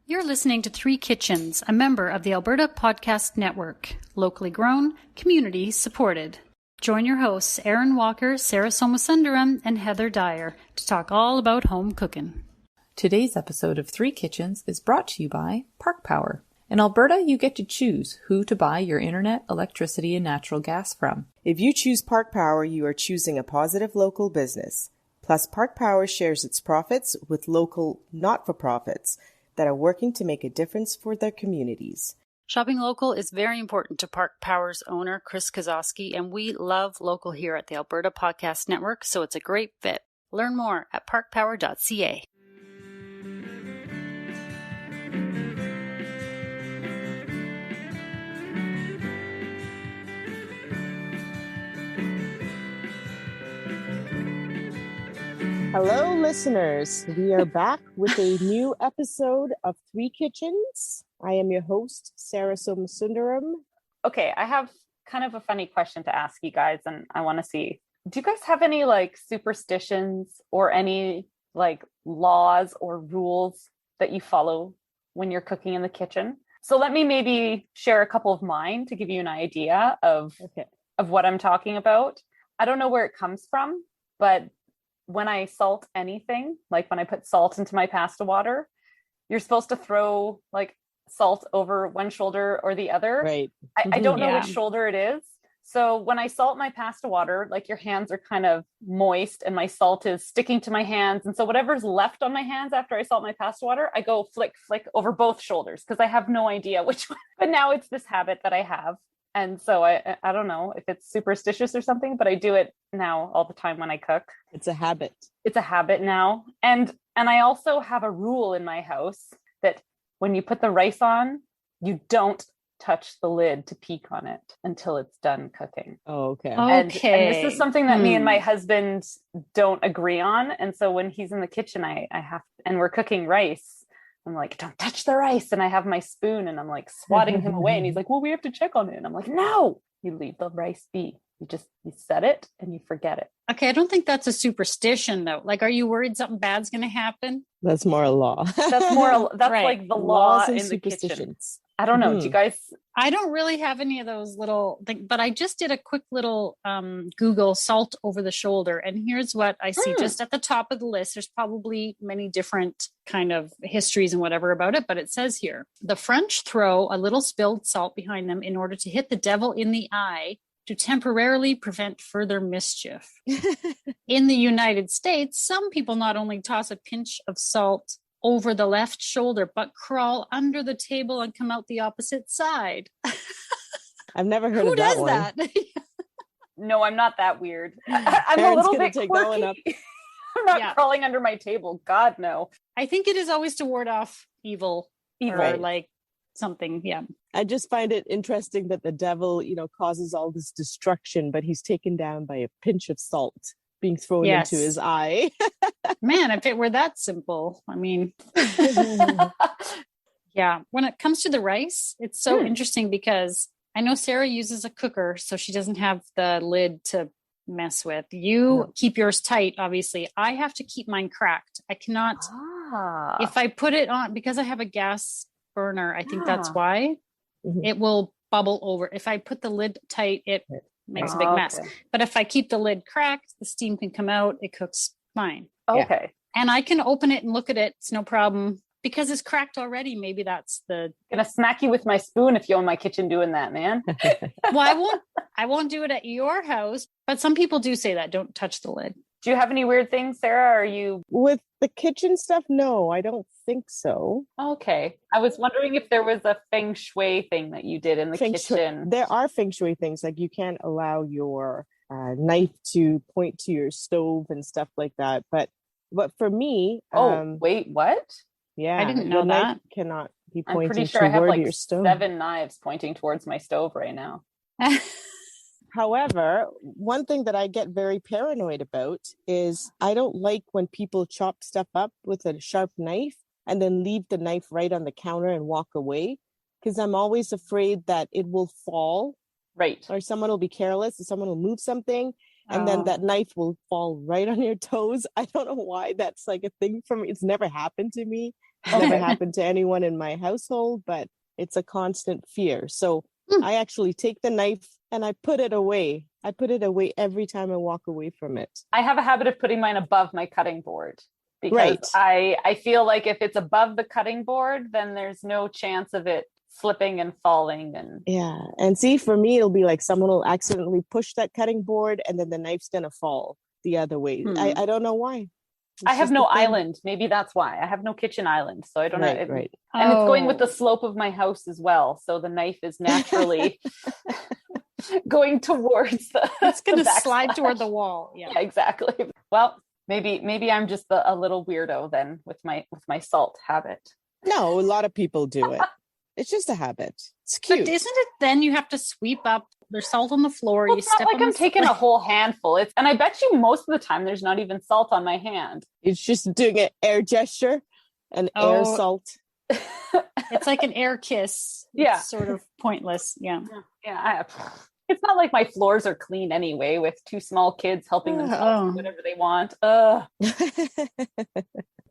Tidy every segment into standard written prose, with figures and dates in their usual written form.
You're listening to Three Kitchens, a member of the Alberta Podcast Network. Locally grown, community supported. Join your hosts, Aaron Walker, Sarah Somasundaram, and Heather Dyer to talk all about home cooking. Today's episode of Three Kitchens is brought to you by Park Power. In Alberta, you get to choose who to buy your internet, electricity, and natural gas from. If you choose Park Power, you are choosing a positive local business. Plus, Park Power shares its profits with local not-for-profits that are working to make a difference for their communities. Shopping local is very important to Park Power's owner, Chris Kozowski, and we love local here at the Alberta Podcast Network, so it's a great fit. Learn more at parkpower.ca. Hello, listeners. We are back with a new episode of Three Kitchens. I am your host, Sarah Somasundaram. Okay, I have kind of a funny question to ask you guys, and I want to see, do you guys have any superstitions or any laws or rules that you follow when you're cooking in the kitchen? So let me maybe share a couple of mine to give you an idea of what I'm talking about. I don't know where it comes from, but when I salt anything, like when I put salt into my pasta water, you're supposed to throw salt over one shoulder or the other. Right. I don't know which shoulder it is. So when I salt my pasta water, your hands are kind of moist and my salt is sticking to my hands. And so whatever's left on my hands after I salt my pasta water, I go flick over both shoulders because I have no idea which one. But now it's this habit that I have. And so I don't know if it's superstitious or something, but I do it now all the time when I cook. It's a habit. It's a habit now. And I also have a rule in my house that when you put the rice on, you don't touch the lid to peek on it until it's done cooking. Oh, okay. And this is something that me and my husband don't agree on. And so when he's in the kitchen, I have, and we're cooking rice, I'm like, don't touch the rice. And I have my spoon and I'm swatting him away. And he's like, well, we have to check on it. And I'm like, no, you leave the rice be. You set it and you forget it. Okay, I don't think that's a superstition though. Are you worried something bad's going to happen? That's more a law. That's right. The law in the kitchen. I don't know. Do you guys? I don't really have any of those little things, but I just did a quick little Google salt over the shoulder. And here's what I see just at the top of the list. There's probably many different kind of histories and whatever about it, but it says here, the French throw a little spilled salt behind them in order to hit the devil in the eye to temporarily prevent further mischief. In the United States, some people not only toss a pinch of salt over the left shoulder, but crawl under the table and come out the opposite side. I've never heard of that one. Who does that? No, I'm not that weird. I'm a little bit take quirky. that one up. I'm not crawling under my table. God, no. I think it is always to ward off evil. Or something. Yeah. I just find it interesting that the devil, causes all this destruction, but he's taken down by a pinch of salt being thrown into his eye. Man, if it were that simple, I mean, yeah. When it comes to the rice, it's so interesting because I know Sarah uses a cooker, so she doesn't have the lid to mess with. You keep yours tight, obviously. I have to keep mine cracked. I cannot, if I put it on, because I have a gas burner, I think that's why it will bubble over. If I put the lid tight, it makes a big mess. But if I keep the lid cracked, the steam can come out. It cooks fine. Okay. And I can open it and look at it. It's no problem because it's cracked already. Maybe that's I'm gonna smack you with my spoon if you're in my kitchen doing that, man. Well, I won't do it at your house, but some people do say that. Don't touch the lid. Do you have any weird things, Sarah? Are you with the kitchen stuff? No, I don't think so. Okay. I was wondering if there was a feng shui thing that you did in the kitchen. There are feng shui things, you can't allow your knife to point to your stove and stuff like that. But for me, wait, what? Yeah, I didn't know that. Knife cannot be pointing I'm pretty sure I have toward your stove. 7 knives pointing towards my stove right now. However, one thing that I get very paranoid about is I don't like when people chop stuff up with a sharp knife and then leave the knife right on the counter and walk away, because I'm always afraid that it will fall. Right. Or someone will be careless and someone will move something and then that knife will fall right on your toes. I don't know why that's a thing for me. It's never happened to me, It's never happened to anyone in my household, but it's a constant fear. So I actually take the knife and I put it away. I put it away every time I walk away from it. I have a habit of putting mine above my cutting board because I feel like if it's above the cutting board, then there's no chance of it slipping and falling. And yeah. And see, for me, it'll be like someone will accidentally push that cutting board and then the knife's going to fall the other way. I don't know why. I have no island. Maybe that's why. I have no kitchen island. So I don't know. Right. And it's going with the slope of my house as well. So the knife is naturally going towards the It's going to slide toward the wall. Yeah, exactly. Well, maybe I'm just a little weirdo then with my salt habit. No, a lot of people do it. It's just a habit. It's cute. But isn't it then you have to sweep up? There's salt on the floor. Well, you it's not step like I'm taking a whole handful. And I bet you most of the time there's not even salt on my hand. It's just doing an air gesture, air salt. It's like an air kiss. Yeah. It's sort of pointless. Yeah. Yeah. It's not like my floors are clean anyway with two small kids helping themselves do whatever they want.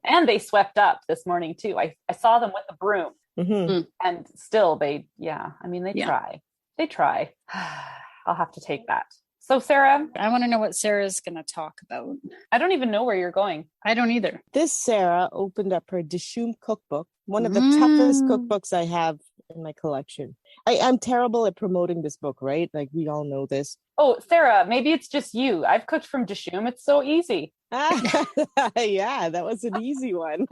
And they swept up this morning too. I saw them with a broom. And still they try. They try. I'll have to take that. So Sarah, I want to know what Sarah's going to talk about. I don't even know where you're going. I don't either. This Sarah opened up her Dishoom Cookbook, one of the toughest cookbooks I have in my collection. I'm terrible at promoting this book, right? Like we all know this. Oh, Sarah, maybe it's just you. I've cooked from Dishoom. It's so easy. Yeah, that was an easy one.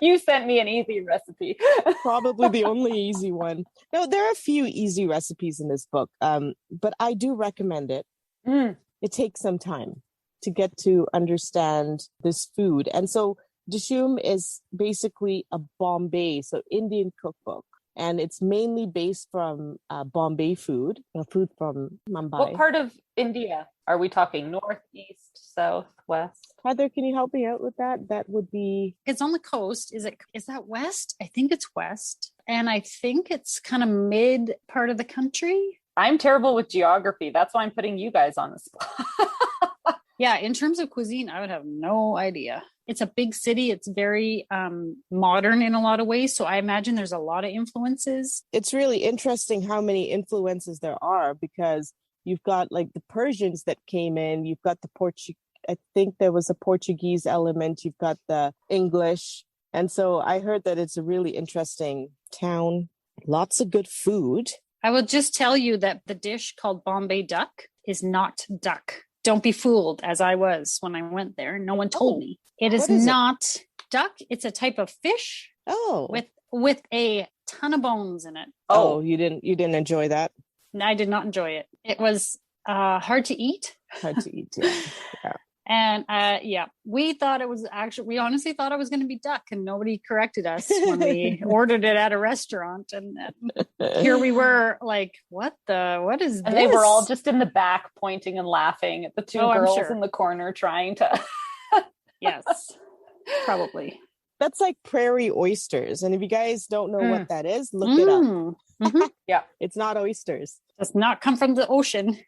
You sent me an easy recipe. Probably the only easy one. No, there are a few easy recipes in this book, but I do recommend it. It takes some time to get to understand this food. And so Dishoom is basically a Bombay, so Indian cookbook. And it's mainly based from Bombay food from Mumbai. What part of India are we talking? North, east, south, west? Heather, can you help me out with that? That would be... It's on the coast. Is that west? I think it's west. And I think it's kind of mid part of the country. I'm terrible with geography. That's why I'm putting you guys on the spot. Yeah, in terms of cuisine, I would have no idea. It's a big city. It's very modern in a lot of ways. So I imagine there's a lot of influences. It's really interesting how many influences there are because you've got like the Persians that came in. You've got the Portuguese. I think there was a Portuguese element. You've got the English. And so I heard that it's a really interesting town. Lots of good food. I will just tell you that the dish called Bombay duck is not duck. Don't be fooled, as I was when I went there. No one told me. It is not duck. It's a type of fish. With a ton of bones in it. Oh, you didn't enjoy that? No, I did not enjoy it. It was hard to eat. Yeah. And we thought it was we honestly thought it was going to be duck, and nobody corrected us when we ordered it at a restaurant. And here we were like, what is this? And they were all just in the back pointing and laughing at the two girls in the corner trying to. Yes, probably. That's like prairie oysters. And if you guys don't know what that is, look it up. Yeah. It's not oysters. Does not come from the ocean.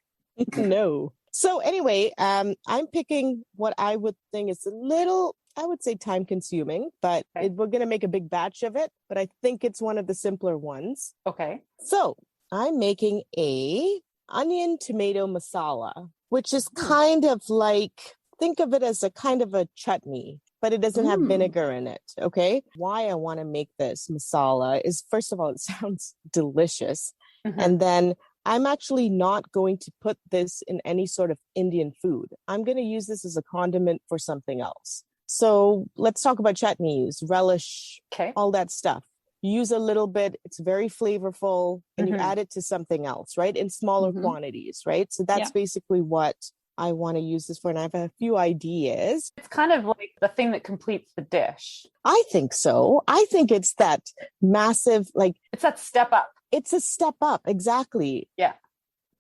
No. So anyway, I'm picking what I would think is a little, I would say time consuming, but we're going to make a big batch of it. But I think it's one of the simpler ones. Okay. So I'm making a onion tomato masala, which is kind of like, think of it as a kind of a chutney, but it doesn't have vinegar in it. Okay. Why I want to make this masala is, first of all, it sounds delicious. And then I'm actually not going to put this in any sort of Indian food. I'm going to use this as a condiment for something else. So let's talk about chutneys, relish, all that stuff. You use a little bit, it's very flavorful, and you add it to something else, right? In smaller quantities, right? So that's basically what I want to use this for. And I have a few ideas. It's kind of like the thing that completes the dish. I think so. I think it's that massive, like... It's that step up. It's a step up. Exactly. Yeah.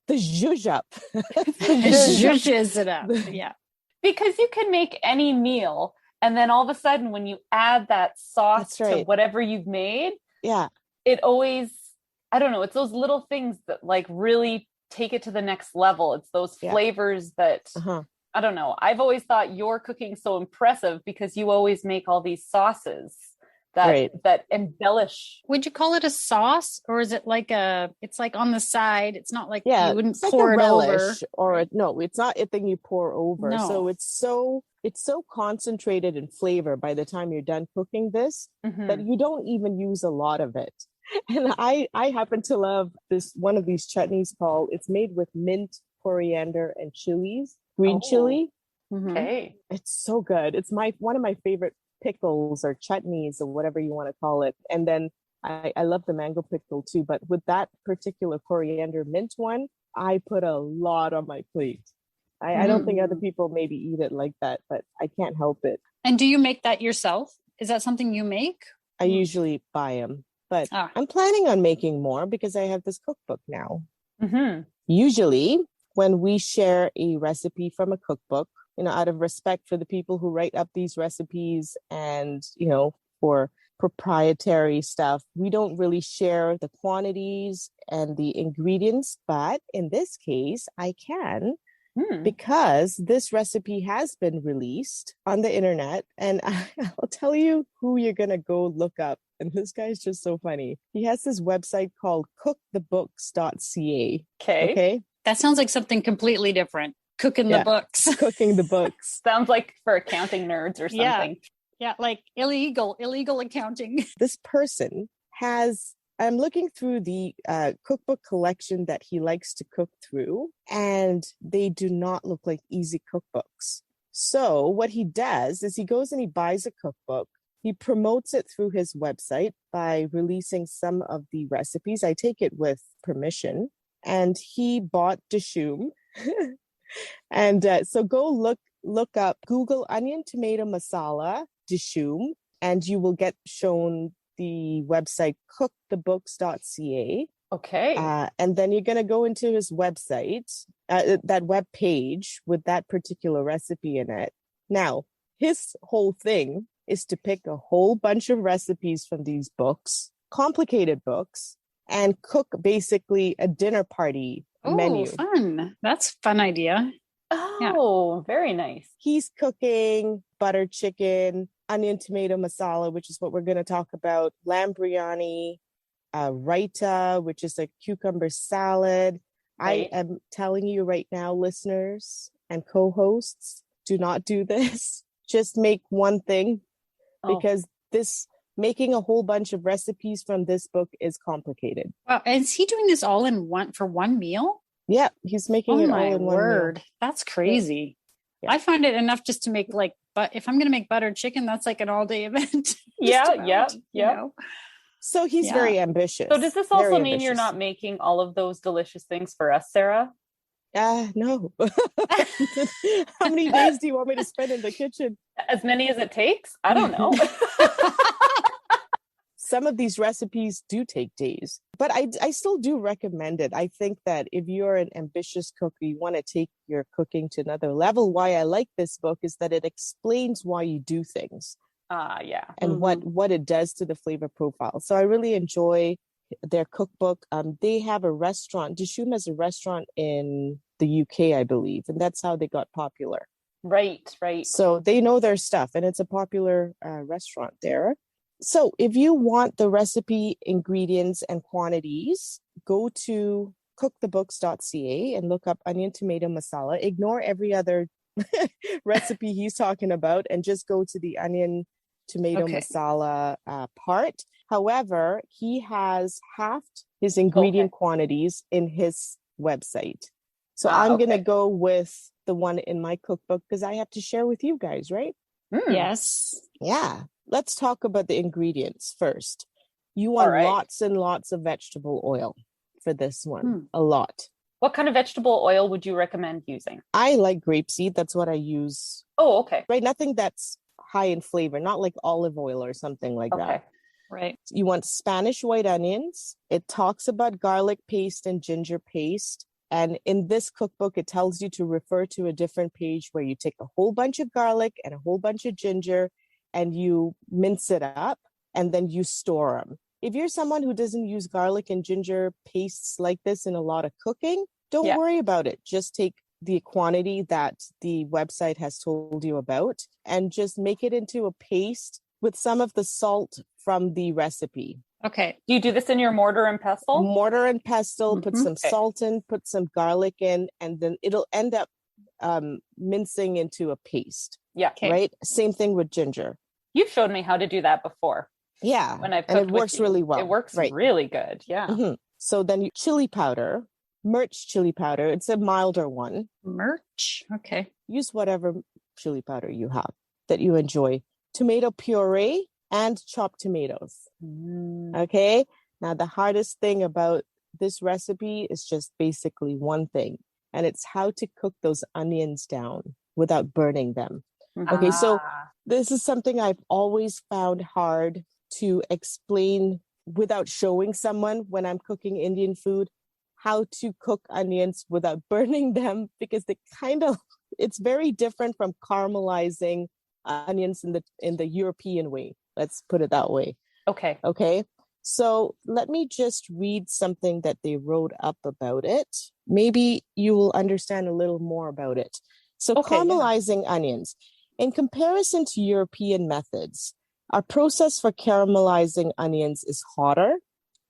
The zhuzh up. Zhuzhes it up. Yeah. Because you can make any meal, and then all of a sudden when you add that sauce to whatever you've made, it always, I don't know, it's those little things that like really take it to the next level. It's those flavors that, I don't know. I've always thought your cooking so impressive because you always make all these sauces that embellish. Would you call it a sauce, or is it like it's like on the side? It's not like Yeah, you wouldn't it's like pour a it relish, over. or no, it's not a thing you pour over. No. So it's so concentrated in flavor by the time you're done cooking this that you don't even use a lot of it. And I happen to love this one of these chutneys called, it's made with mint, coriander, and chilies, green chili. Okay. It's so good. It's one of my favorite pickles or chutneys or whatever you want to call it. And then I love the mango pickle too. But with that particular coriander mint one, I put a lot on my plate. I don't think other people maybe eat it like that, but I can't help it. And do you make that yourself? Is that something you make? I usually buy them, but I'm planning on making more because I have this cookbook now. Usually when we share a recipe from a cookbook, out of respect for the people who write up these recipes and, for proprietary stuff, we don't really share the quantities and the ingredients. But in this case, I can, because this recipe has been released on the internet. And I'll tell you who you're going to go look up. And this guy's just so funny. He has this website called cookthebooks.ca. Okay. That sounds like something completely different. Cooking the books. Cooking the books. Sounds like for accounting nerds or something. Yeah, like illegal accounting. This person I'm looking through the cookbook collection that he likes to cook through, and they do not look like easy cookbooks. So what he does is he goes and he buys a cookbook. He promotes it through his website by releasing some of the recipes. I take it with permission. And he bought Dishoom. And so go look up, Google onion tomato masala Dishoom, and you will get shown the website cookthebooks.ca. Okay. And then you're going to go into his website, that web page with that particular recipe in it. Now, his whole thing is to pick a whole bunch of recipes from these books, complicated books, and cook basically a dinner party menu. Oh, fun. That's a fun idea. Oh, very nice. He's cooking butter chicken, onion tomato masala, which is what we're going to talk about, lamb biryani, raita, which is a cucumber salad. Right. I am telling you right now, listeners and co-hosts, do not do this. Just make one thing, because making a whole bunch of recipes from this book is complicated. Wow. Is he doing this all for one meal? Yeah, he's making it all in one meal. That's crazy. Yeah. I find it enough just to make but if I'm going to make buttered chicken, that's like an all-day event. Yeah. So he's very ambitious. So does this also mean you're not making all of those delicious things for us, Sarah? No. How many days do you want me to spend in the kitchen? As many as it takes? I don't know. Some of these recipes do take days, but I still do recommend it. I think that if you're an ambitious cook, you want to take your cooking to another level. Why I like this book is that it explains why you do things. And what it does to the flavor profile. So I really enjoy their cookbook. They have a restaurant. Dishoom has a restaurant in the UK, I believe, and that's how they got popular. Right. So they know their stuff, and it's a popular restaurant there. So if you want the recipe, ingredients, and quantities, go to cookthebooks.ca and look up onion tomato masala. Ignore every other recipe he's talking about and just go to the onion tomato masala part. However, he has halved his ingredient quantities in his website. So I'm going to go with the one in my cookbook because I have to share with you guys, right? Yes. Yeah. Let's talk about the ingredients first. You want lots and lots of vegetable oil for this one. A lot. What kind of vegetable oil would you recommend using? I like grapeseed. That's what I use. Oh, okay. Right. Nothing that's high in flavor, not like olive oil or something like that. Right. You want Spanish white onions. It talks about garlic paste and ginger paste. And in this cookbook, it tells you to refer to a different page where you take a whole bunch of garlic and a whole bunch of ginger and you mince it up and then you store them. If you're someone who doesn't use garlic and ginger pastes like this in a lot of cooking, don't worry about it. Just take the quantity that the website has told you about and just make it into a paste with some of the salt from the recipe. Okay. Do you do this in your mortar and pestle? Mortar and pestle, put some Okay. salt in, put some garlic in, and then it'll end up mincing into a paste. Yeah. Okay. Right? Same thing with ginger. You've showed me how to do that before. Yeah. When I've and cooked it with works you. really well. It works right. really good. Yeah. Mm-hmm. So then chili powder, Merch chili powder. It's a milder one. Merch. Okay. Use whatever chili powder you have that you enjoy. Tomato puree and chopped tomatoes. Okay. Now, the hardest thing about this recipe is just basically one thing, and it's how to cook those onions down without burning them. Okay. So this is something I've always found hard to explain without showing someone when I'm cooking Indian food, how to cook onions without burning them, because they it's very different from caramelizing onions in the European way. Let's put it that way. Okay. Okay. So let me just read something that they wrote up about it. Maybe you will understand a little more about it. So caramelizing onions. In comparison to European methods, our process for caramelizing onions is hotter,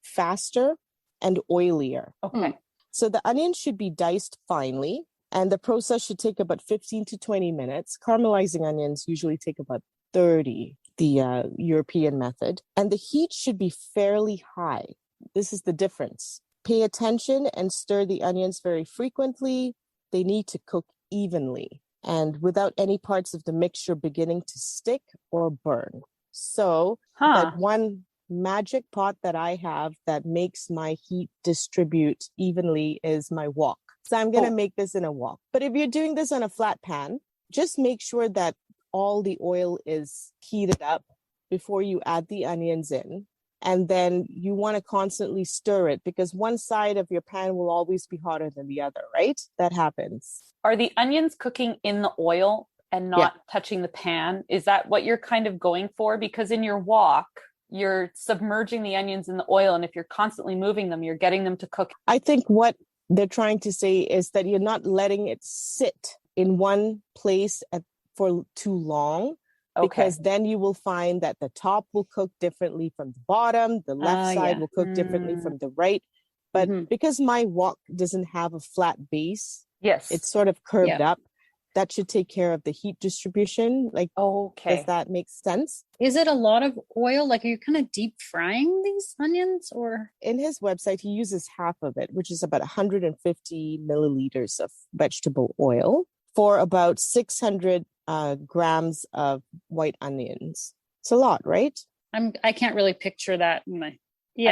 faster, and oilier. Okay. So the onions should be diced finely, and the process should take about 15 to 20 minutes. Caramelizing onions usually take about 30, the European method. And the heat should be fairly high. This is the difference. Pay attention and stir the onions very frequently. They need to cook evenly and without any parts of the mixture beginning to stick or burn. So that one magic pot that I have that makes my heat distribute evenly is my wok. So I'm going to make this in a wok. But if you're doing this on a flat pan, just make sure that all the oil is heated up before you add the onions in. And then you want to constantly stir it because one side of your pan will always be hotter than the other, right? That happens. Are the onions cooking in the oil and not touching the pan? Is that what you're kind of going for? Because in your wok, you're submerging the onions in the oil. And if you're constantly moving them, you're getting them to cook. I think what they're trying to say is that you're not letting it sit in one place for too long. Because then you will find that the top will cook differently from the bottom, the left side will cook differently from the right. But because my wok doesn't have a flat base, it's sort of curved up. That should take care of the heat distribution. Does that make sense? Is it a lot of oil? Like, are you kind of deep frying these onions, or? In his website, he uses half of it, which is about 150 milliliters of vegetable oil for about 600 grams of white onions. It's a lot, right? I can't really picture that. I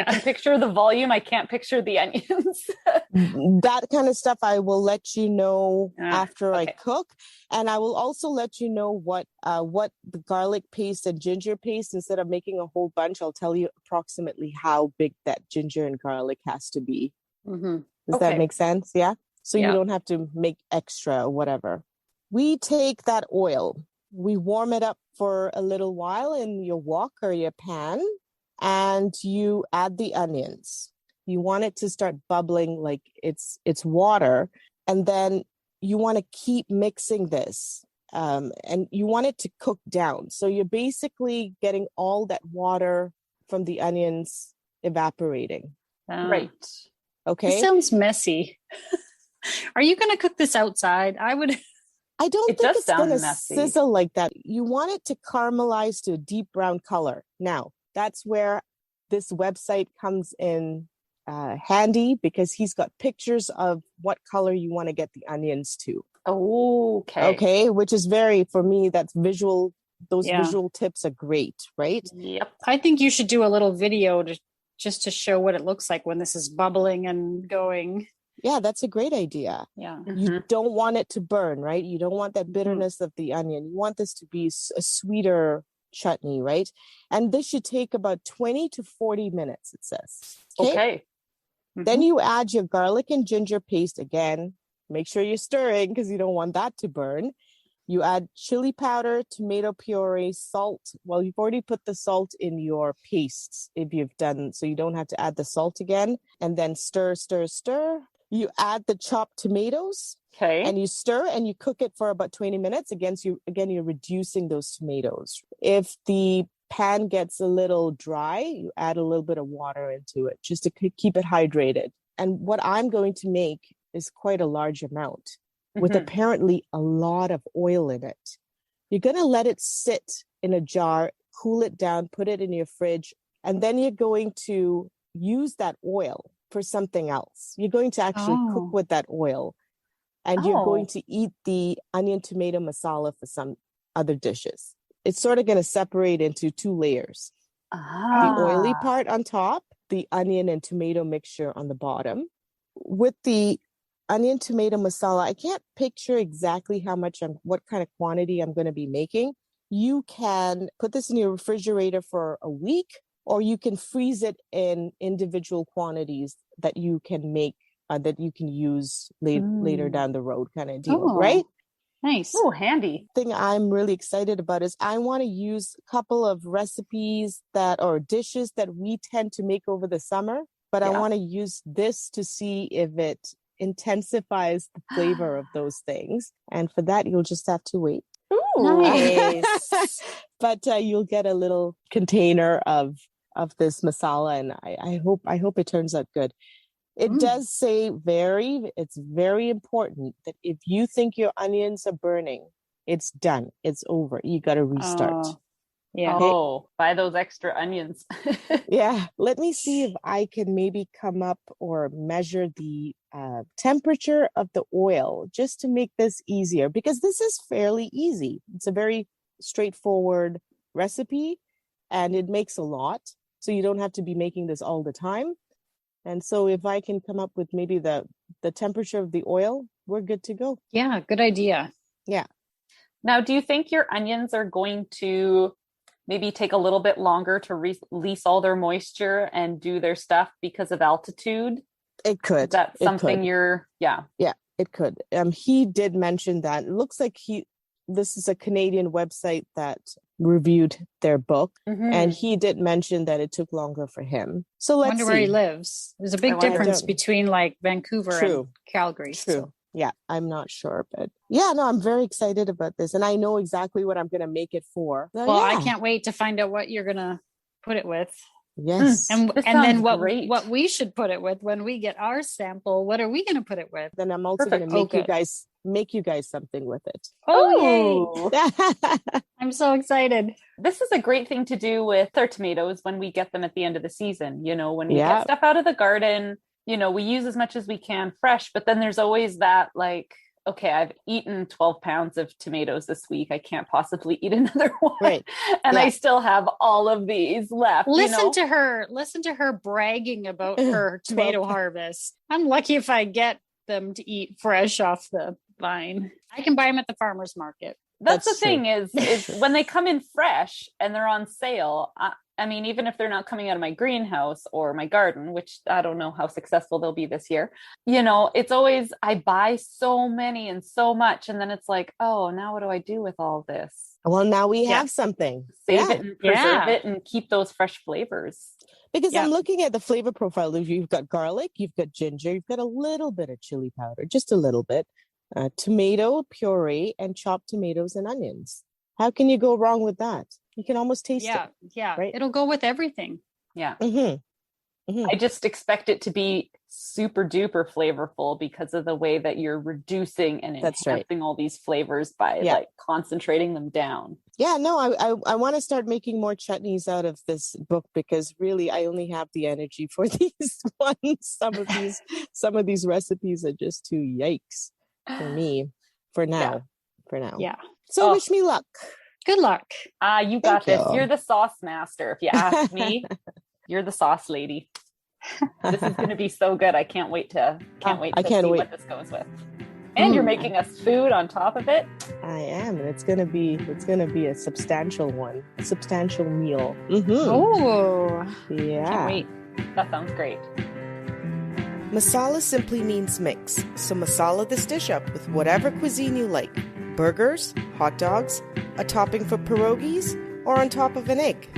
can picture the volume. I can't picture the onions. That kind of stuff I will let you know after I cook. And I will also let you know what the garlic paste and ginger paste, instead of making a whole bunch, I'll tell you approximately how big that ginger and garlic has to be. Does that make sense? Yeah. So you don't have to make extra or whatever. We take that oil, we warm it up for a little while in your wok or your pan, and you add the onions. You want it to start bubbling like it's water, and then you want to keep mixing this, and you want it to cook down. So you're basically getting all that water from the onions evaporating. Right. Okay. It sounds messy. Are you going to cook this outside? I don't think it's going to sizzle like that. You want it to caramelize to a deep brown color. Now, that's where this website comes in handy, because he's got pictures of what color you want to get the onions to. Okay. Which is for me, that's visual. Those visual tips are great, right? Yep. I think you should do a little video just to show what it looks like when this is bubbling and going. Yeah, that's a great idea. Yeah. You don't want it to burn, right? You don't want that bitterness of the onion. You want this to be a sweeter chutney, right? And this should take about 20 to 40 minutes, it says. Okay. Then you add your garlic and ginger paste again. Make sure you're stirring because you don't want that to burn. You add chili powder, tomato puree, salt. Well, you've already put the salt in your pastes if you've done, so you don't have to add the salt again. And then stir, stir, stir. You add the chopped tomatoes, and you stir and you cook it for about 20 minutes. Again, you're reducing those tomatoes. If the pan gets a little dry, you add a little bit of water into it just to keep it hydrated. And what I'm going to make is quite a large amount with apparently a lot of oil in it. You're going to let it sit in a jar, cool it down, put it in your fridge, and then you're going to use that oil for something else. You're going to actually cook with that oil, and you're going to eat the onion tomato masala for some other dishes. It's sort of going to separate into 2 layers. The oily part on top, the onion and tomato mixture on the bottom. With the onion tomato masala, I can't picture exactly what kind of quantity I'm going to be making. You can put this in your refrigerator for a week, or you can freeze it in individual quantities that you can make, that you can use later down the road kind of deal, right? Nice. Oh, handy. The thing I'm really excited about is I want to use a couple of recipes or dishes that we tend to make over the summer, but I want to use this to see if it intensifies the flavor of those things. And for that, you'll just have to wait. Ooh. Nice. But you'll get a little container of this masala, and I hope it turns out good. It does say it's very important that if you think your onions are burning, it's done. It's over. You got to restart. Yeah. Okay. Buy those extra onions. Yeah. Let me see if I can maybe come up or measure the temperature of the oil just to make this easier, because this is fairly easy. It's a very straightforward recipe, and it makes a lot. So you don't have to be making this all the time. And so if I can come up with maybe the temperature of the oil, we're good to go. Yeah, good idea. Yeah. Now, do you think your onions are going to maybe take a little bit longer to release all their moisture and do their stuff because of altitude? It could. Is that something Yeah, it could. He did mention that. It looks like this is a Canadian website that reviewed their book, and he did mention that it took longer for him. So let's see. Wonder where he lives. There's a big difference between like Vancouver and Calgary. True. So. Yeah, I'm not sure, but yeah, no, I'm very excited about this, and I know exactly what I'm going to make it for. So, I can't wait to find out what you're going to put it with. Yes. And then what we should put it with when we get our sample. What are we going to put it with? Then I'm also going to make you guys something with it. Oh, yay. I'm so excited. This is a great thing to do with our tomatoes when we get them at the end of the season. You know, when we get stuff out of the garden, you know, we use as much as we can fresh, but then there's always that like, okay, I've eaten 12 pounds of tomatoes this week. I can't possibly eat another one. Right. And I still have all of these left. Listen to her bragging about her tomato harvest. I'm lucky if I get them to eat fresh off the vine. I can buy them at the farmer's market. That's the thing is when they come in fresh and they're on sale, I mean, even if they're not coming out of my greenhouse or my garden, which I don't know how successful they'll be this year, you know, it's always, I buy so many and so much. And then it's like, oh, now what do I do with all this? Well, now we have something. Save it and preserve it and keep those fresh flavors. Because I'm looking at the flavor profile. You've got garlic, you've got ginger, you've got a little bit of chili powder, just a little bit, tomato puree, and chopped tomatoes and onions. How can you go wrong with that? You can almost taste it. Yeah. Right? It'll go with everything. Yeah. Mm-hmm. I just expect it to be super duper flavorful because of the way that you're reducing and enhancing all these flavors by like concentrating them down. Yeah, no, I want to start making more chutneys out of this book, because really I only have the energy for these ones. Some of these recipes are just too yikes for me for now. Yeah. So wish me luck. Good luck. You got this. You're the sauce master. If you ask me, you're the sauce lady. This is going to be so good. I can't wait to see what this goes with. And you're making us food on top of it. I am, and it's gonna be a substantial one, a substantial meal. Oh, yeah! Can't wait. That sounds great. Masala simply means mix, so masala this dish up with whatever cuisine you like: burgers, hot dogs, a topping for pierogies, or on top of an egg.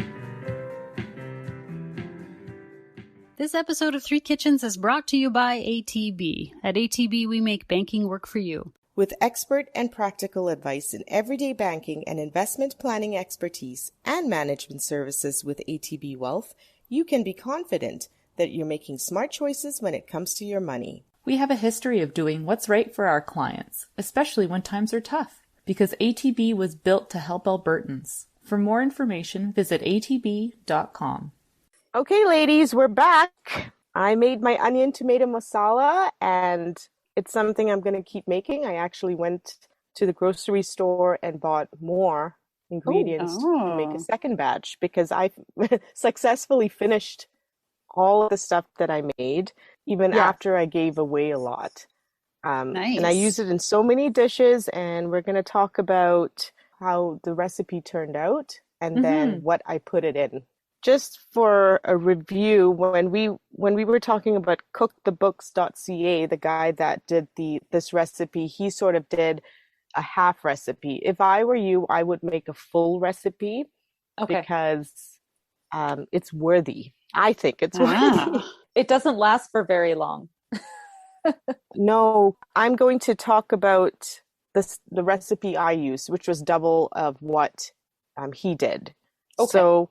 This episode of Three Kitchens is brought to you by ATB. At ATB, we make banking work for you. With expert and practical advice in everyday banking and investment planning expertise and management services with ATB Wealth, you can be confident that you're making smart choices when it comes to your money. We have a history of doing what's right for our clients, especially when times are tough, because ATB was built to help Albertans. For more information, visit atb.com. Okay, ladies, we're back. I made my onion tomato masala, and it's something I'm going to keep making. I actually went to the grocery store and bought more ingredients to make a second batch because I successfully finished all of the stuff that I made, even after I gave away a lot. Nice. And I use it in so many dishes, and we're going to talk about how the recipe turned out and then what I put it in. Just for a review, when we were talking about cookthebooks.ca, the guy that did this recipe, he sort of did a half recipe. If I were you, I would make a full recipe because it's worthy. I think it's worthy. It doesn't last for very long. No, I'm going to talk about the recipe I used, which was double of what he did. Okay. So,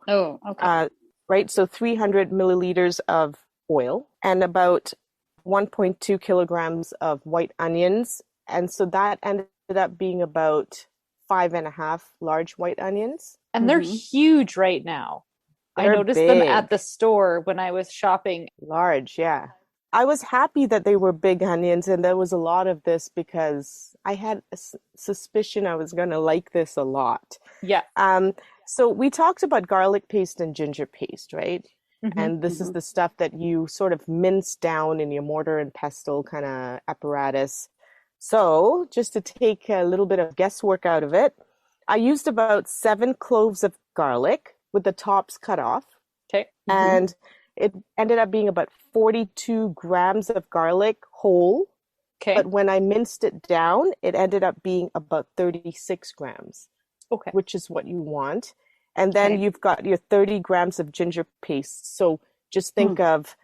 right. So 300 milliliters of oil and about 1.2 kilograms of white onions. And so that ended up being about 5.5 large white onions. And they're huge right now. They're I noticed big. them at the store when I was shopping. Large, yeah. I was happy that they were big onions, and there was a lot of this because I had a suspicion I was going to like this a lot. Yeah. So we talked about garlic paste and ginger paste, right? And this is the stuff that you sort of mince down in your mortar and pestle kind of apparatus. So just to take a little bit of guesswork out of it, I used about 7 cloves of garlic with the tops cut off. Okay. And it ended up being about 42 grams of garlic whole. Okay. But when I minced it down, it ended up being about 36 grams. Okay. Which is what you want. And then you've got your 30 grams of ginger paste. So just think of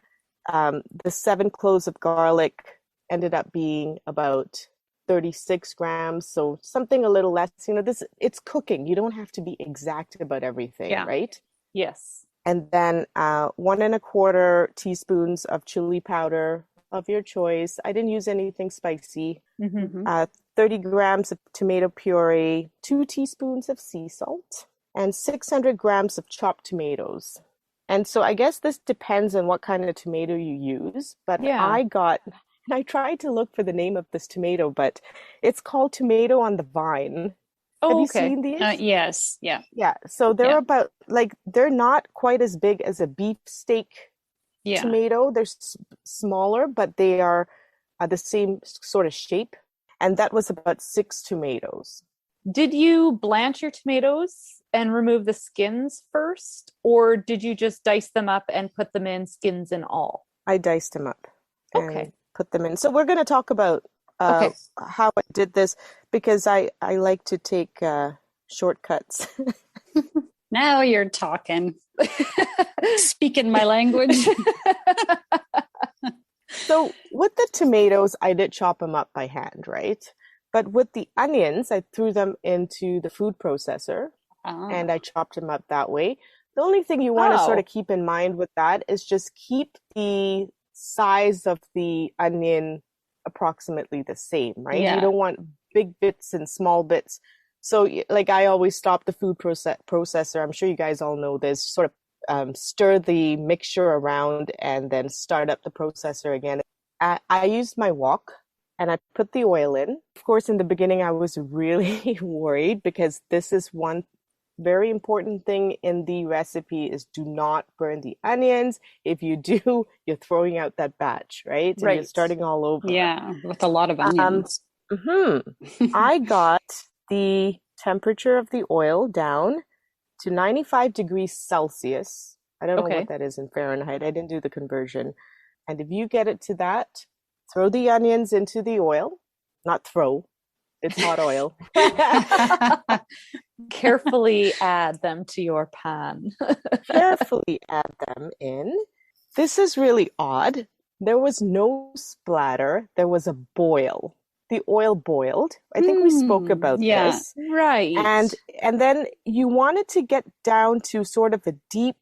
the 7 cloves of garlic ended up being about 36 grams. So something a little less, it's cooking. You don't have to be exact about everything, right? Yes. And then 1.25 teaspoons of chili powder of your choice. I didn't use anything spicy. 30 grams of tomato puree, 2 teaspoons of sea salt, and 600 grams of chopped tomatoes. And so I guess this depends on what kind of tomato you use, but I tried to look for the name of this tomato, but it's called tomato on the vine. Have you seen these? Yes. Yeah. Yeah. So they're about they're not quite as big as a beefsteak tomato. They're smaller, but they are the same sort of shape. And that was about 6 tomatoes. Did you blanch your tomatoes and remove the skins first? Or did you just dice them up and put them in, skins and all? I diced them up and put them in. So we're going to talk about how I did this because I like to take shortcuts. Now you're talking. Speaking my language. So with the tomatoes, I did chop them up by hand, right? But with the onions, I threw them into the food processor and I chopped them up that way. The only thing you want to sort of keep in mind with that is just keep the size of the onion approximately the same, right? You don't want big bits and small bits. So like I always stop the food processor. I'm sure you guys all know this, sort of stir the mixture around and then start up the processor again. I used my wok and I put the oil in. Of course, in the beginning, I was really worried because this is one very important thing in the recipe is do not burn the onions. If you do, you're throwing out that batch, right? And you're starting all over. Yeah, with a lot of onions. I got the temperature of the oil down to 95 degrees Celsius. I don't know what that is in Fahrenheit. I didn't do the conversion. And if you get it to that, throw the onions into the oil. Not throw. It's hot oil. Carefully add them to your pan. Carefully add them in. This is really odd. There was no splatter. There was a boil. the oil boiled. I think we spoke about this. Right. And then you want it to get down to sort of a deep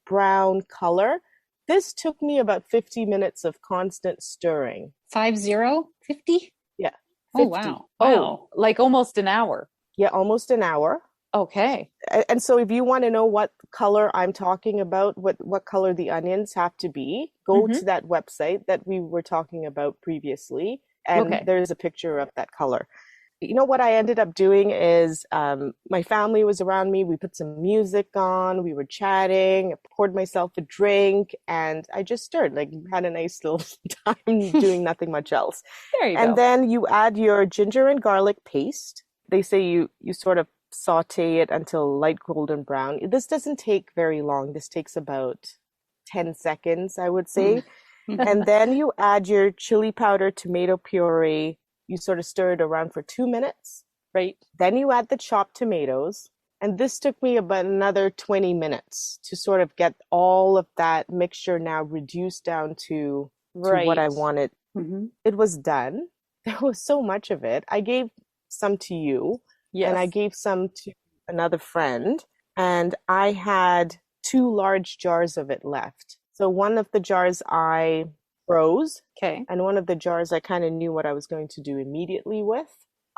brown color. This took me about 50 minutes of constant stirring. 50? Yeah. 50. Oh, wow. Oh, like almost an hour. Yeah, almost an hour. Okay. And so if you want to know what color I'm talking about, what color the onions have to be, go to that website that we were talking about previously. And there's a picture of that color. You know what I ended up doing is my family was around me. We put some music on. We were chatting. I poured myself a drink, and I just stirred. Like, had a nice little time doing nothing much else. There you go. And then you add your ginger and garlic paste. They say you sort of saute it until light golden brown. This doesn't take very long. This takes about 10 seconds, I would say. And then you add your chili powder, tomato puree. You sort of stir it around for 2 minutes. Right. Then you add the chopped tomatoes. And this took me about another 20 minutes to sort of get all of that mixture now reduced down to what I wanted. It was done. There was so much of it. I gave some to you. Yes. And I gave some to another friend. And I had 2 large jars of it left. So one of the jars I froze. Okay. And one of the jars I kind of knew what I was going to do immediately with.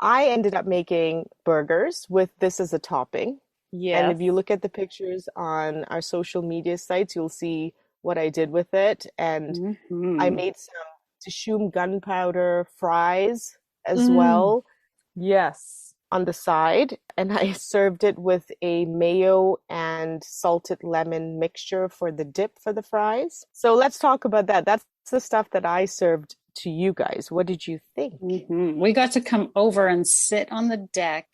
I ended up making burgers with this as a topping. Yeah. And if you look at the pictures on our social media sites, you'll see what I did with it. And I made some Dishoom gunpowder fries as well. Yes. On the side, and I served it with a mayo and salted lemon mixture for the dip for the fries. So let's talk about that. That's the stuff that I served to you guys. What did you think? We got to come over and sit on the deck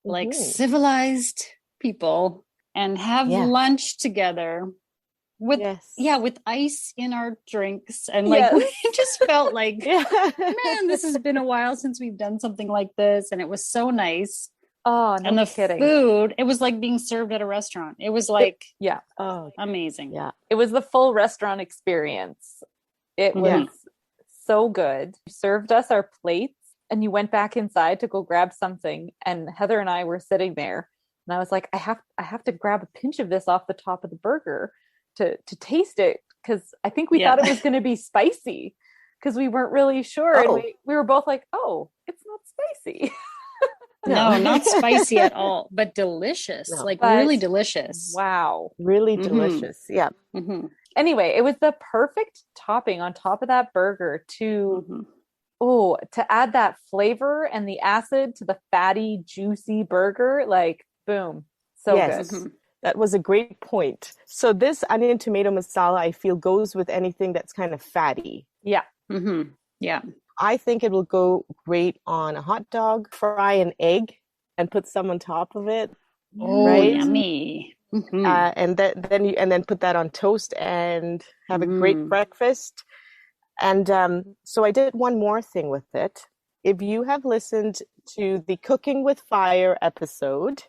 like civilized people and have lunch together with with ice in our drinks, and like we just felt like man, this has been a while since we've done something like this, and it was so nice. Oh, no and the kidding. Food, it was like being served at a restaurant. It was like amazing. Yeah, it was the full restaurant experience. It was so good. You served us our plates, and you went back inside to go grab something, and Heather and I were sitting there, and I was like, I have to grab a pinch of this off the top of the burger to taste it, because I think we thought it was going to be spicy, because we weren't really sure. And we were both like, oh, it's not spicy. No, not spicy at all, but delicious. Really delicious. Wow. Really delicious. Yeah. Anyway, it was the perfect topping on top of that burger to add that flavor and the acid to the fatty, juicy burger. Like, boom. So good. That was a great point. So this onion tomato masala, I feel, goes with anything that's kind of fatty. Yeah. Yeah. I think it will go great on a hot dog. Fry an egg and put some on top of it. Oh, right? Yummy. And then put that on toast and have a great breakfast. And so I did one more thing with it. If you have listened to the Cooking with Fire episode,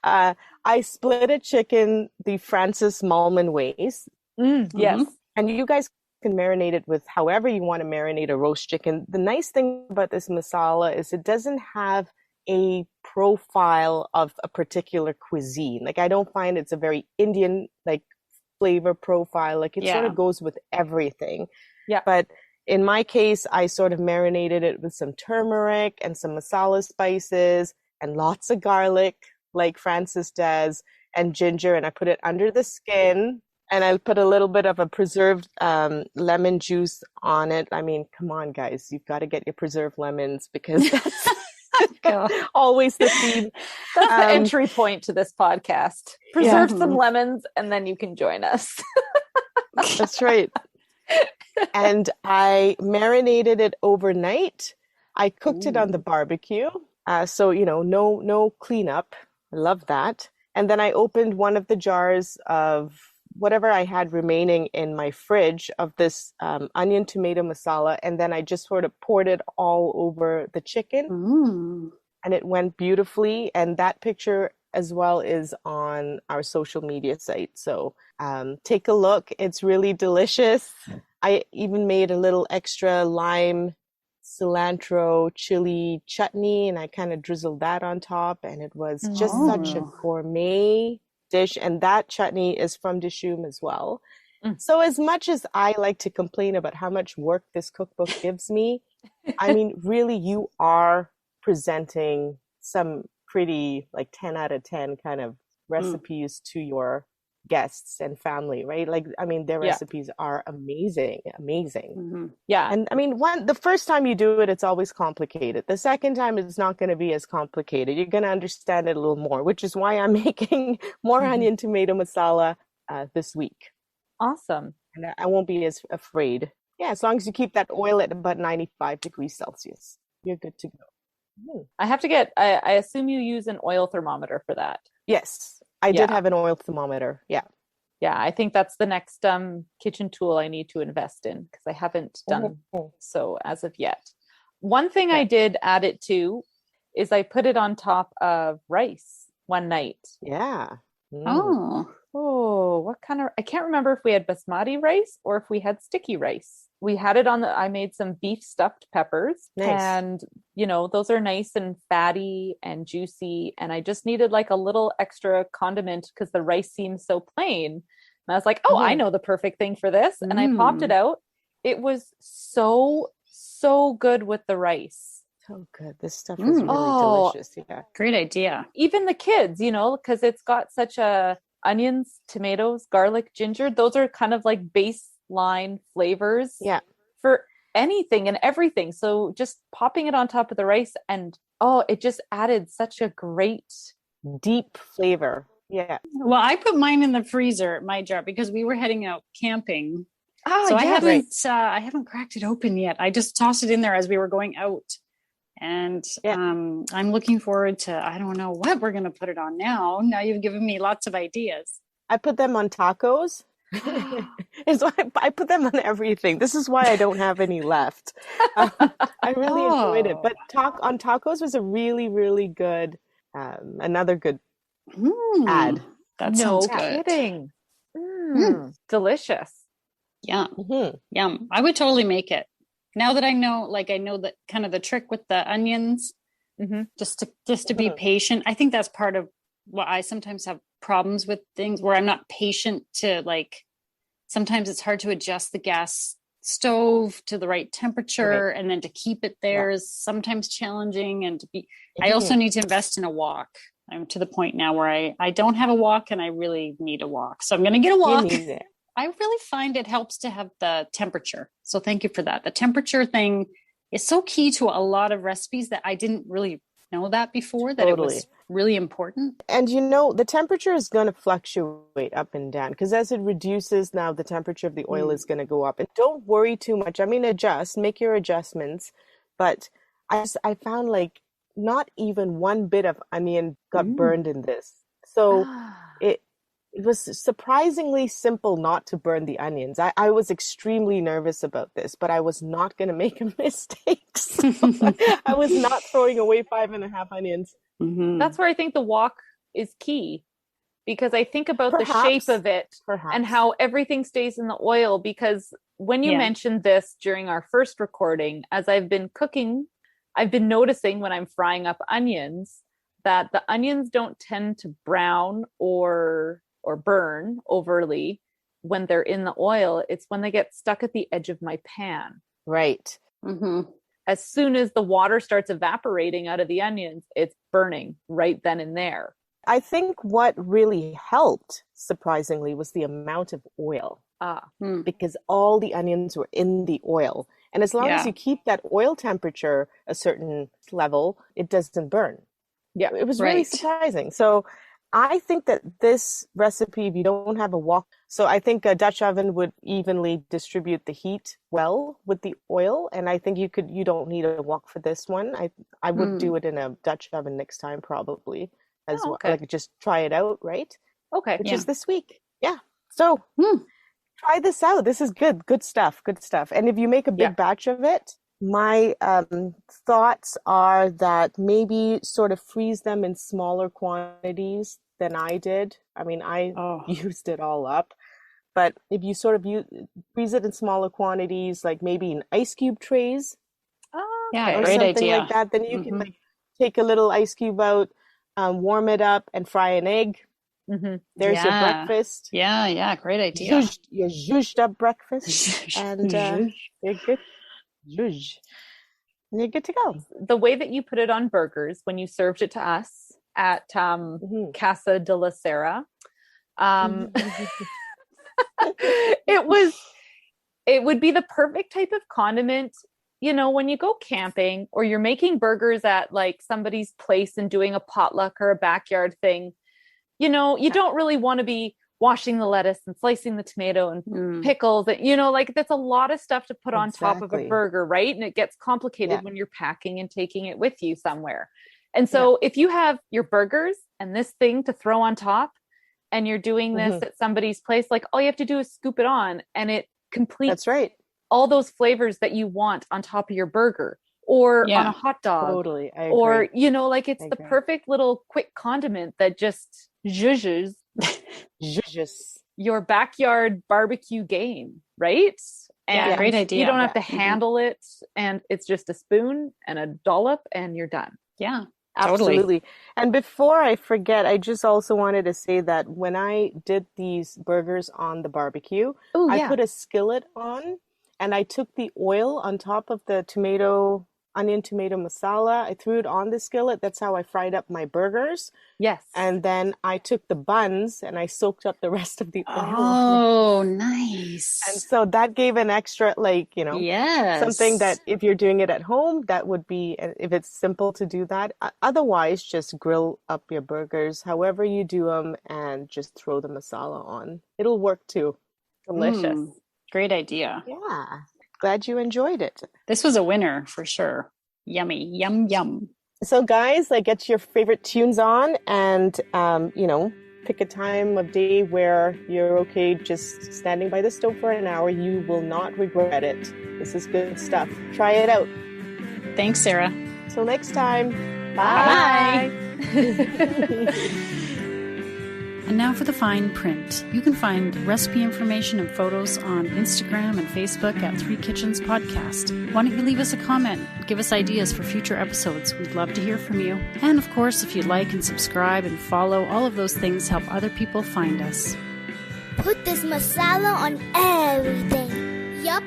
I split a chicken the Francis Mallman ways. Yes. And you guys can marinate it with however you want to marinate a roast chicken. The nice thing about this masala is it doesn't have a profile of a particular cuisine. Like, I don't find it's a very Indian like flavor profile. Like, it sort of goes with everything. Yeah. But in my case, I sort of marinated it with some turmeric and some masala spices and lots of garlic, like Francis does, and ginger, and I put it under the skin, and I put a little bit of a preserved lemon juice on it. I mean, come on, guys, you've got to get your preserved lemons, because that's always the theme. That's the entry point to this podcast. Preserve some lemons, and then you can join us. That's right. And I marinated it overnight. I cooked it on the barbecue. So, no cleanup. I love that. And then I opened one of the jars of whatever I had remaining in my fridge of this onion tomato masala. And then I just sort of poured it all over the chicken. And it went beautifully. And that picture as well is on our social media site. So take a look. It's really delicious. I even made a little extra lime cilantro chili chutney, and I kind of drizzled that on top, and it was just such a gourmet dish. And that chutney is from Dishoom as well. So as much as I like to complain about how much work this cookbook gives me, I mean, really, you are presenting some pretty like 10 out of 10 kind of recipes to your guests and family, right? Like, I mean, their recipes are amazing. Yeah. And I mean, the first time you do it, it's always complicated. The second time, it's not going to be as complicated. You're going to understand it a little more, which is why I'm making more onion tomato masala this week. Awesome. And I won't be as afraid. Yeah, as long as you keep that oil at about 95 degrees Celsius, you're good to go. I have to get, I assume you use an oil thermometer for that. Yes, I did have an oil thermometer. Yeah. Yeah, I think that's the next kitchen tool I need to invest in because I haven't done so as of yet. One thing I did add it to is I put it on top of rice one night. Yeah. Oh, what kind of, I can't remember if we had basmati rice or if we had sticky rice. We had it on I made some beef stuffed peppers. Nice. And, you know, those are nice and fatty and juicy. And I just needed like a little extra condiment because the rice seemed so plain. And I was like, I know the perfect thing for this. And I popped it out. It was so good with the rice. So good. This stuff is really delicious. Yeah. Great idea. Even the kids, you know, because it's got such onions, tomatoes, garlic, ginger. Those are kind of like baseline flavors for anything and everything. So just popping it on top of the rice and it just added such a great deep flavor. Yeah. Well, I put mine in the freezer, my jar, because we were heading out camping. So I haven't cracked it open yet. I just tossed it in there as we were going out. And I'm looking forward to, I don't know what we're going to put it on now. Now you've given me lots of ideas. I put them on tacos. I put them on everything. This is why I don't have any left. I really enjoyed it. But on tacos was a really, really good, another good add. That sounds good. Kidding. Delicious. Yeah. Yum. I would totally make it. Now that I know that kind of the trick with the onions, just to be patient. I think that's part of what I sometimes have problems with things where I'm not patient to sometimes it's hard to adjust the gas stove to the right temperature and then to keep it there is sometimes challenging and I also need to invest in a wok. I'm to the point now where I don't have a wok and I really need a wok. So I'm going to get a wok. I really find it helps to have the temperature. So thank you for that. The temperature thing is so key to a lot of recipes that I didn't really know that before, that it was really important. And you know, the temperature is going to fluctuate up and down because as it reduces now, the temperature of the oil is going to go up. And don't worry too much. I mean, make your adjustments. But I found like not even one bit of onion got burned in this. So it was surprisingly simple not to burn the onions. I was extremely nervous about this, but I was not going to make a mistake. So I was not throwing away 5.5 onions. That's where I think the wok is key because I think about the shape of it and how everything stays in the oil. Because when you mentioned this during our first recording, as I've been cooking, I've been noticing when I'm frying up onions that the onions don't tend to brown or burn overly when they're in the oil. It's when they get stuck at the edge of my pan. Right. As soon as the water starts evaporating out of the onions, it's burning right then and there. I think what really helped, surprisingly, was the amount of oil. Because all the onions were in the oil. And as long as you keep that oil temperature a certain level, it doesn't burn. Yeah, it was really surprising. So I think that this recipe, if you don't have a wok, so I think a Dutch oven would evenly distribute the heat well with the oil. And I think you don't need a wok for this one. I would do it in a Dutch oven next time probably as well. Like just try it out, right? Okay. Which is this week. Yeah. So try this out. This is good stuff. And if you make a big batch of it, my thoughts are that maybe sort of freeze them in smaller quantities than I did. I mean, I used it all up. But if you sort of freeze it in smaller quantities, like maybe in ice cube trays, Yeah, or great something idea. like that. Then you can like take a little ice cube out, warm it up, and fry an egg. There's your breakfast. Yeah, great idea. Your zhuzhed up breakfast, and you're good. Zhuzh. And you're good to go. The way that you put it on burgers when you served it to us at Casa de la Serra, it would be the perfect type of condiment, you know, when you go camping or you're making burgers at like somebody's place and doing a potluck or a backyard thing. You know, you don't really want to be washing the lettuce and slicing the tomato and pickles. And, you know, like that's a lot of stuff to put on top of a burger, right? And it gets complicated when you're packing and taking it with you somewhere. And so if you have your burgers and this thing to throw on top and you're doing this at somebody's place, like all you have to do is scoop it on and it completes all those flavors that you want on top of your burger. Or on a hot dog. Totally. I agree. Or, you know, like it's the perfect little quick condiment that just zhuzhes your backyard barbecue game, right? And great idea. You don't have to handle it. And it's just a spoon and a dollop and you're done. Yeah, absolutely. Totally. And before I forget, I just also wanted to say that when I did these burgers on the barbecue, I put a skillet on and I took the oil on top of the onion tomato masala. I threw it on the skillet. That's how I fried up my burgers. Yes. And then I took the buns and I soaked up the rest of the oil. Oh, nice. And so that gave an extra, like, you know, something that if you're doing it at home, that would be, if it's simple to do that. Otherwise, just grill up your burgers, however you do them, and just throw the masala on. It'll work too. Delicious. Great idea. Yeah. Glad you enjoyed it. This was a winner for sure. Yummy. Yum, yum. So guys, like get your favorite tunes on and, you know, pick a time of day where you're okay just standing by the stove for an hour. You will not regret it. This is good stuff. Try it out. Thanks, Sarah. Till next time. Bye. And now for the fine print. You can find recipe information and photos on Instagram and Facebook at 3 Kitchens Podcast. Why don't you leave us a comment? Give us ideas for future episodes. We'd love to hear from you. And of course, if you like and subscribe and follow, all of those things help other people find us. Put this masala on everything. Yup.